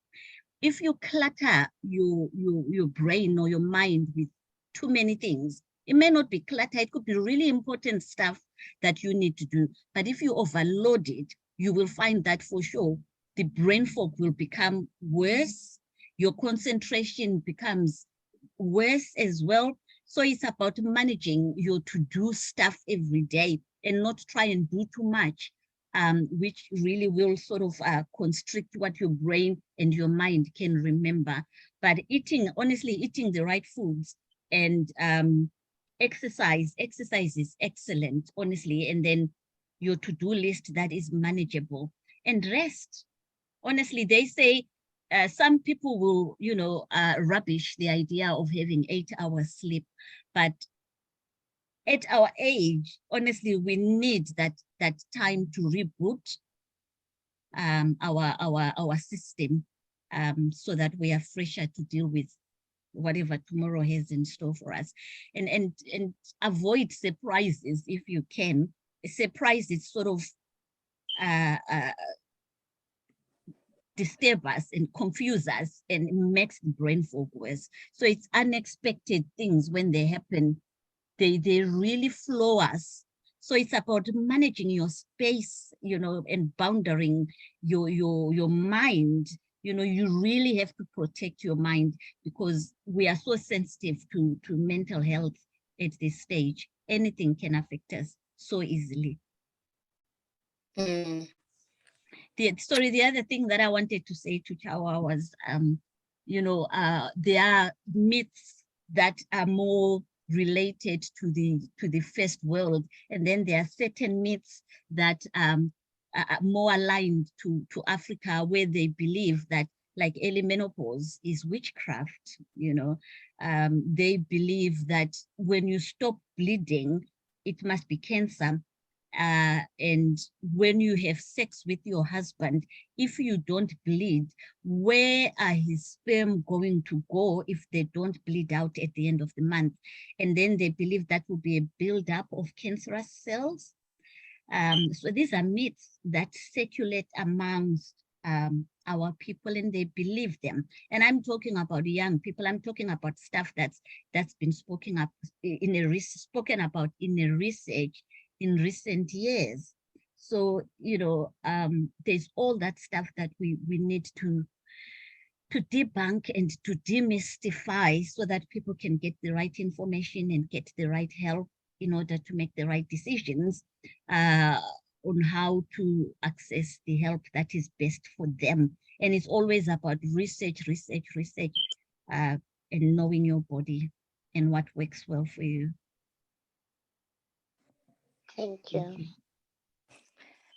If you clutter your brain or your mind with too many things, it may not be clutter. It could be really important stuff that you need to do. But if you overload it, you will find that for sure, the brain fog will become worse. Your concentration becomes worse as well. So it's about managing your to-do stuff every day and not try and do too much, which really will sort of constrict what your brain and your mind can remember. But honestly, eating the right foods and exercise is excellent, honestly. And then your to-do list that is manageable, and rest. Honestly, they say some people will, rubbish the idea of having 8 hours sleep, but at our age, honestly, we need that time to reboot our system, so that we are fresher to deal with whatever tomorrow has in store for us, and avoid surprises if you can. Surprises sort of disturb us and confuse us and makes the brain fog worse. So it's unexpected things when they happen, they really flow us. So it's about managing your space, and bounding your mind. You really have to protect your mind, because we are so sensitive to mental health at this stage. Anything can affect us so easily. The other thing that I wanted to say to Chawa was, there are myths that are more related to the first world, and then there are certain myths that are more aligned to Africa, where they believe that, like, early menopause is witchcraft. They believe that when you stop bleeding, it must be cancer. And when you have sex with your husband, if you don't bleed, where are his sperm going to go if they don't bleed out at the end of the month? And then they believe that will be a buildup of cancerous cells. So these are myths that circulate amongst our people, and they believe them. And I'm talking about young people. I'm talking about stuff that's been spoken about in a research in recent years. So, there's all that stuff that we need to debunk and to demystify, so that people can get the right information and get the right help in order to make the right decisions on how to access the help that is best for them. And it's always about research, and knowing your body and what works well for you. Thank you.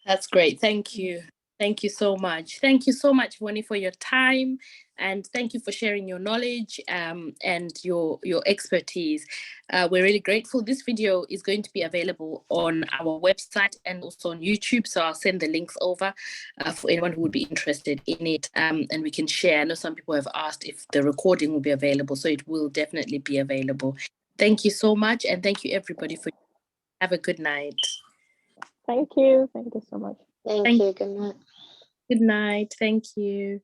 That's great. Thank you. Thank you so much. Thank you so much, Vonayi, for your time, and thank you for sharing your knowledge and your expertise. We're really grateful. This video is going to be available on our website and also on YouTube, so I'll send the links over for anyone who would be interested in it, and we can share. I know some people have asked if the recording will be available, so it will definitely be available. Thank you so much, and thank you everybody for. Have a good night. Thank you. Thank you so much. Thank you. Good night. Good night. Thank you.